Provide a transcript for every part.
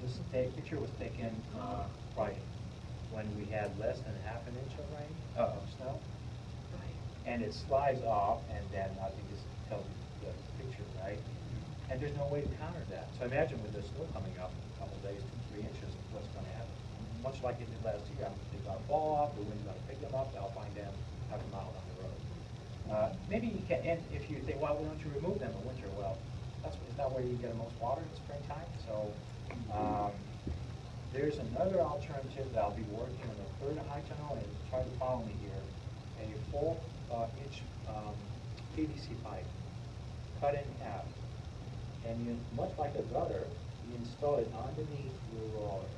This picture was taken Friday, when we had less than half an inch of rain, of snow. And it slides off, and then I think this tells you the picture, right? And there's no way to counter that. So imagine with the snow coming up in a couple of days, 2, 3 inches, what's going to happen? Much like it did last year, they're going to fall off, the wind's going to pick them up, they'll find them half a mile down the road. Maybe you can, and if you think, well, why don't you remove them in winter? Well, is that where you get the most water in the springtime? So there's another alternative that I'll be working on the third high tunnel, and try to follow me here. And your 4-inch PVC pipe, cut in half, and you, much like a gutter, you install it underneath your roller.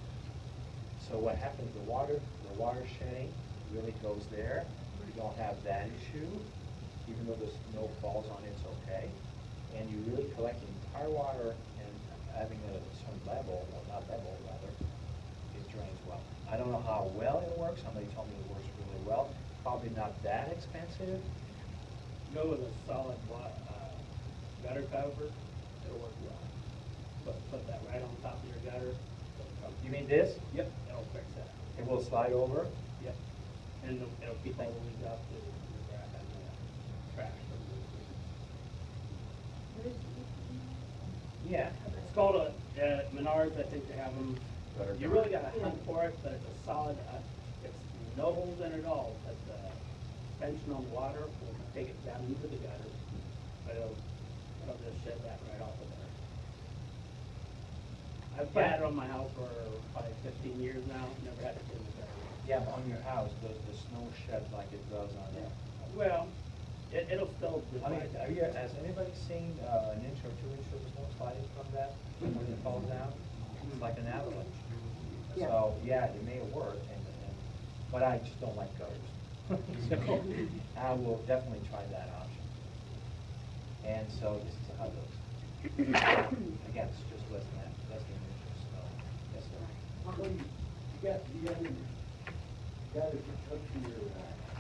So what happens? The water shedding really goes there. You don't have that issue, even though the snow falls on it, it's okay. And you really collect the entire water, and having a certain level, well, not level, rather, it drains well. I don't know how well it works. Somebody told me it works really well. Probably not that expensive. Go with a solid gutter cover, it'll work well. Put that right on top of your gutter. You mean this? Yep, it'll fix that. It will slide over? Yep. And it'll keep all the weeds out the grass and the trash. Yeah. It's called a Menards, I think they have them. You really got to hunt for it, but it's a solid, it's no holes in it at all, but the suspension on water will take it down into the gutter, but it'll just shed that right off of there. I've had it on my house for probably 15 years now, never had to clean the gutter. Yeah, but on your house, does the snow shed like it does on there? Well, it'll still. I mean, has anybody seen an inch or 2 inches of snow sliding from that when it falls down? It's like an avalanche. Yeah. So, yeah, it may work, but I just don't like gutters. So I will definitely try that option. And so this is how it looks. Again, it's just less than an inch of snow. Yes, sir. You got it hooked to your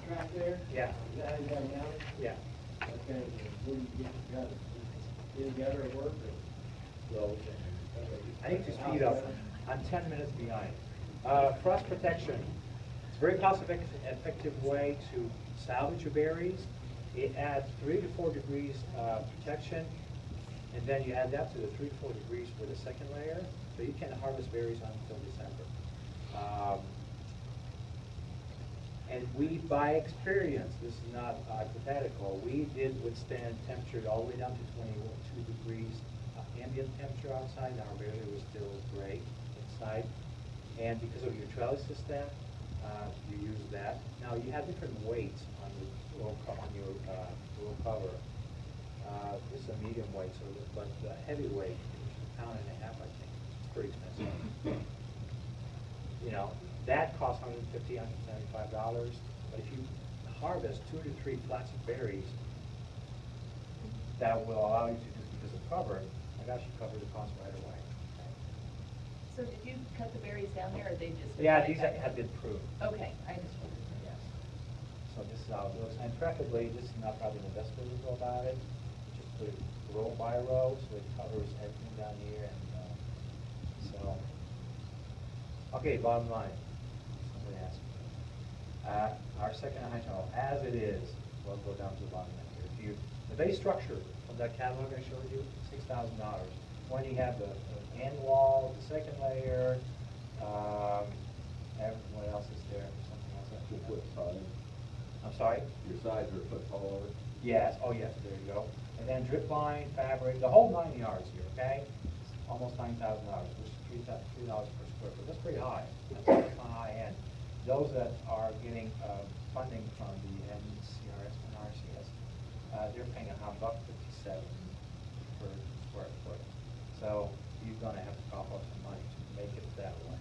track there? Yeah. Is that how you got it mounted? Yeah. Okay, where do you get the gutter? In the gutter at work or? Well, I need to speed up. I'm 10 minutes behind. Frost protection. It's a very cost-effective way to salvage your berries. It adds 3 to 4 degrees protection, and then you add that to the 3 to 4 degrees for the second layer, so you can harvest berries until December. And we, by experience, this is not hypothetical, we did withstand temperature all the way down to 22 degrees ambient temperature outside, and our barrier was still great inside. And because of your trellis system, you use that. Now you have different weights on your roll cover. This is a medium weight, but the heavy weight, which is 1.5 pounds, I think, it's pretty expensive. You know, that costs $150, $175. But if you harvest 2 to 3 flats of berries, that will allow you to, just because of cover, I got you cover the cost right away. So did you cut the berries down there, or they just? Yeah, these have been pruned. Okay, I just wanted to. Yes. So this is how it looks, and preferably, this is not probably the best way to go about it. Just put it row by row, so it covers everything down here, and so. Okay, bottom line. Somebody asked me. Our second high tunnel, as it is, we'll go down to the bottom here. The base structure from that catalog I showed you, $6,000. When you have the end wall, the second layer, what else is there? Something else. 2 foot side. I'm sorry? Your sides are a foot taller. Yes, oh yes, there you go. And then drip line, fabric, the whole 9 yards here, okay? Almost $9,000, which is $3 per square foot. That's pretty high. That's on high end. Those that are getting funding from the NCRS and RCS, they're paying $157 per square foot. So you're going to have to cough up some money to make it that way.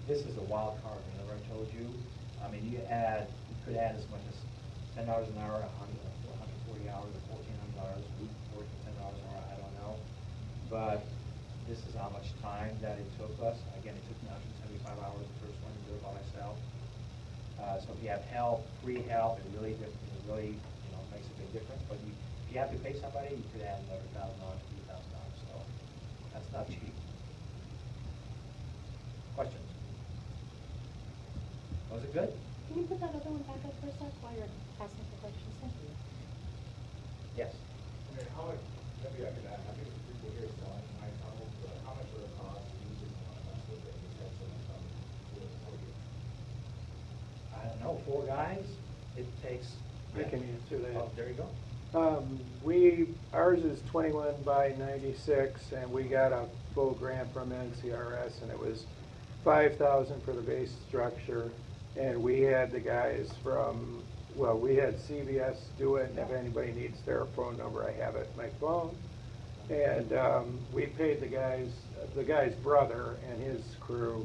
This is a wild card. Remember I told you? I mean, you could add as much as $10 an hour, 140 hours, or $1,400, working $10 an hour. I don't know, but this is how much time that it took us. Again, it took me 175 hours the first one to do it by myself. So if you have help, free help, it really makes a big difference. But if you have to pay somebody, you could add another $1,000, $3,000. So that's not cheap. We're good? Can you put that other one back up for a sec while you're asking for questions? Thank you. Yes. Okay, how much, maybe I could add, I think people here selling high tunnels, but how much would it cost to use it on a bus with it? Just have someone come do it for you? I don't know, 4 guys, it takes. I can answer that. Oh, there you go. Ours is 21 by 96, and we got a full grant from NCRS, and it was 5,000 for the base structure. And we had the guys from, well, we had CVS do it, and if anybody needs their phone number, I have it in my phone. And we paid the guy's brother and his crew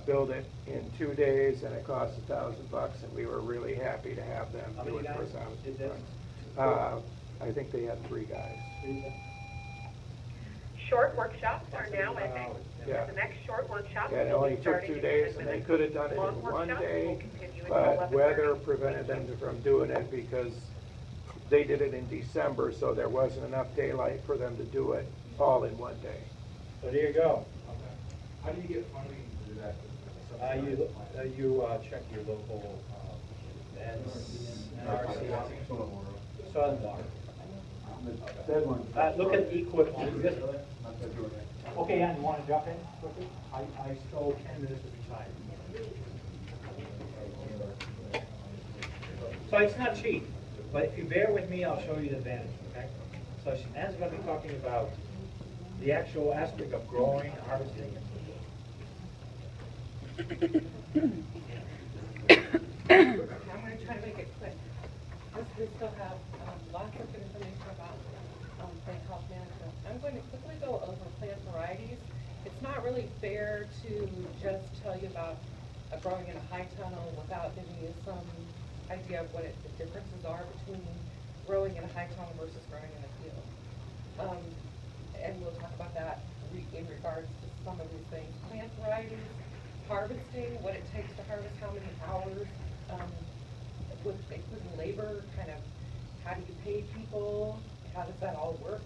build it in 2 days, and it cost $1,000, and we were really happy to have them How do many it for guys us. did this? I think they had 3 guys. Short workshops are now ending. Yeah. The next short workshop Yeah, it will only be took starting 2 in days, 10 and they minutes. could have done it Long in 1 workshops day, will continue until but 11:30. weather prevented them from doing it because they did it in December, so there wasn't enough daylight for them to do it all in 1 day. So there you go. Okay. How do you get funding to do that? You check your local, NRC, Sunwater. Look at equipment. Okay, Ann, you want to jump in quickly? I stole 10 minutes of your time. So it's not cheap, but if you bear with me, I'll show you the advantage, okay? So Ann's going to be talking about the actual aspect of growing, harvesting. I'm going to try to make it quick. We still have lots of good information about plant health management. I'm going to quickly go over plant varieties. It's not really fair to just tell you about growing in a high tunnel without giving you some idea of what the differences are between growing in a high tunnel versus growing in a field. And we'll talk about that in regards to some of these things. Plant varieties, harvesting, what it takes to harvest, how many hours, with including labor, kind of how do you pay people, how does that all work?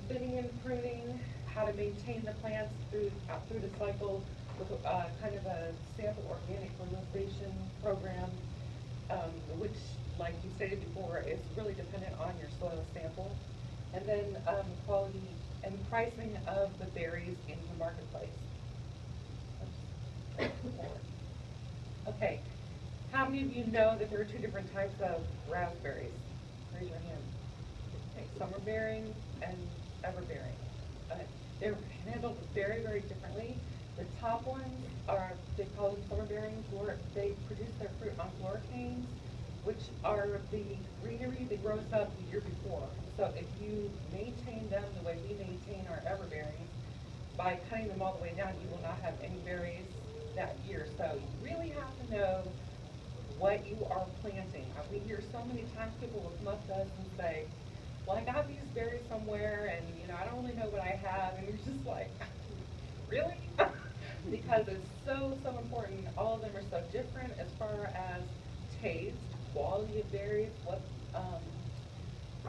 Thinning and pruning, how to maintain the plants through the cycle with kind of a sample organic fertilization program, which, like you stated before, is really dependent on your soil sample. And then quality and pricing of the berries in the marketplace. Okay, how many of you know that there are 2 different types of raspberries? Raise your hand. Okay, summer bearing and ever bearing. They're handled very, very differently. The top ones are, they call them summer bearing, they produce their fruit on floricanes, which are the greenery that grows up the year before. So if you maintain them the way we maintain our everbearing, by cutting them all the way down, you will not have any berries that year. So you really have to know what you are planting. We hear so many times people will come up to us and say, well, I got these berries somewhere, and I don't really know what I have, and you're just like, really? Because it's so important. All of them are so different as far as taste, quality of berries,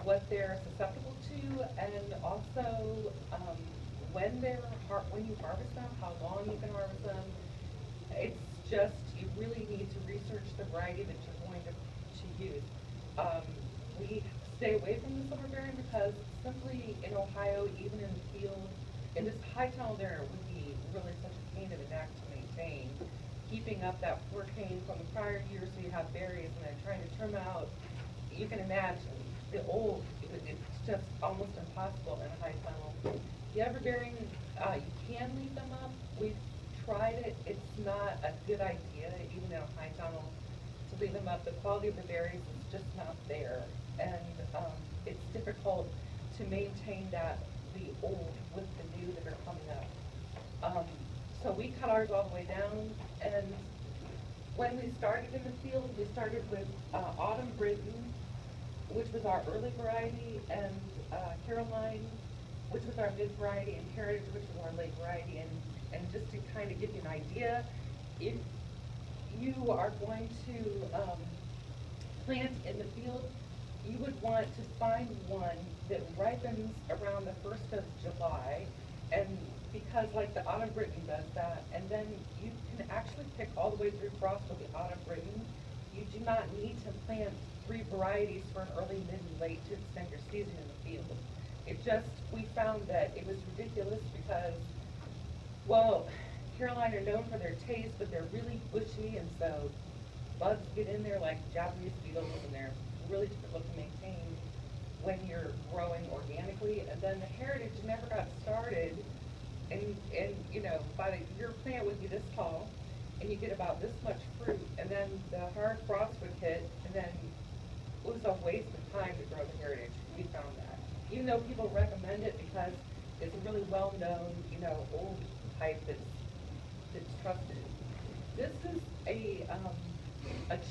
what they're susceptible to, and also when you harvest them, how long you can harvest them. It's just, you really need to research the variety that you're going to use. We stay away from the summer bearing because simply in Ohio, even in the field, in this high tunnel there, it would be really such a pain in the neck to maintain. Keeping up that floricane from the prior year so you have berries and then trying to trim out, you can imagine it's just almost impossible in a high tunnel. The everbearing, you can leave them up. We've tried it. It's not a good idea, even in a high tunnel, to leave them up. The quality of the berries is just not there. And it's difficult to maintain the old with the new that are coming up. So we cut ours all the way down, and when we started in the field, we started with Autumn Britain, which was our early variety, and Caroline, which was our mid variety, and Heritage, which was our late variety. And just to kind of give you an idea, if you are going to plant in the field, you would want to find one that ripens around the 1st of July, and because like the Autumn Britain does that, and then you can actually pick all the way through frost with the Autumn Britain. You do not need to plant 3 varieties for an early, mid, and late to extend your season in the field. It just, we found that it was ridiculous because, well, Carolina are known for their taste, but they're really bushy, and so bugs get in there like Japanese beetles, and they're really difficult to maintain when you're growing organically. And then the heritage never got started, and you know, by the, your plant would be this tall, and you get about this much fruit, and then the hard frost would hit, and then it was a waste of time to grow the heritage. We found that. Even though people recommend it because it's a really well-known, you know, old type that's trusted. This is a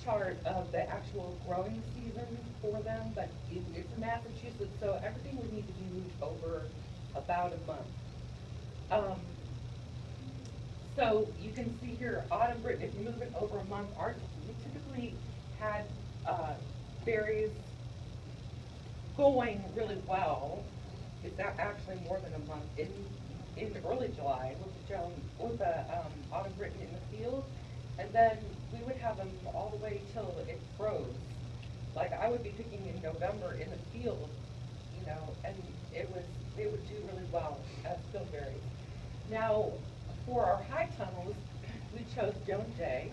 chart of the actual growing season for them, but it's in Massachusetts, so everything would need to be moved over about a month. So you can see here, Autumn Britain, if you move it over a month, we typically had berries going really well. It's actually more than a month in early July with the Autumn Britain in the field, and then we would have them all the way till it froze. Like I would be picking in November in the field, you know, and they would do really well as field berries. Now, for our high tunnels, we chose Joan Jay.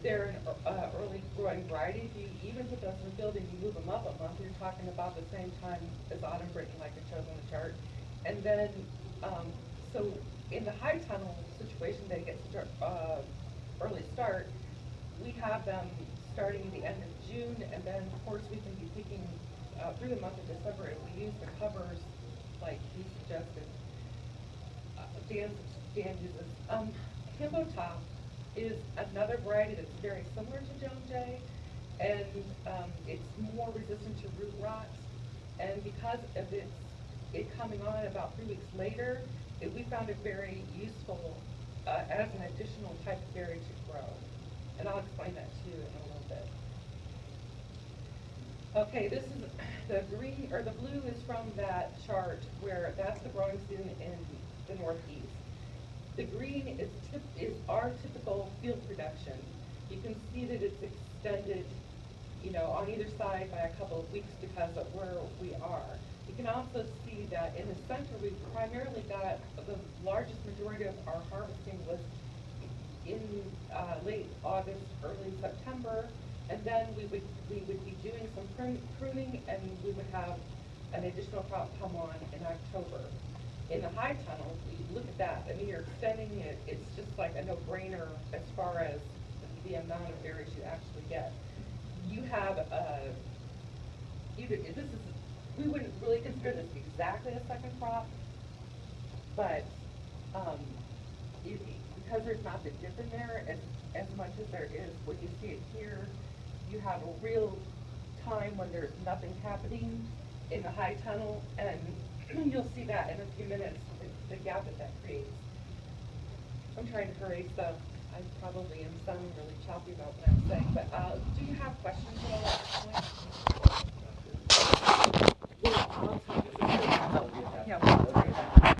They're an early growing variety. If you even put those in the field and you move them up a month, you're talking about the same time as Autumn Britain, like it shows on the chart. And then, so in the high tunnel situation, they get early start. We have them starting the end of June, and then of course we can be picking through the month of December if we use the covers like he suggested. Dan uses. Himbo Top is another variety that's very similar to Joan Jay, and it's more resistant to root rot. And because of it coming on about 3 weeks later, we found it very useful as an additional type of berry to grow. And I'll explain that to you in a little bit. Okay, this is the green, or the blue is from that chart where that's the growing season in the Northeast. The green is our typical field production. You can see that it's extended, you know, on either side by a couple of weeks because of where we are. You can also see that in the center we primarily got the largest majority of our harvesting was in late August, early September, and then we would be doing some pruning, and we would have an additional crop come on in October. In the high tunnel, you look at that. I mean, you're extending it. It's just like a no-brainer as far as the amount of berries you actually get. You have we wouldn't really consider this exactly a second crop, but because there's not the dip in there as much as there is when you see it here, you have a real time when there's nothing happening in the high tunnel, and you'll see that in a few minutes, the gap that creates. I'm trying to hurry, so I probably am sounding really choppy about what I'm saying, but do you have questions at all at this point? I'll tell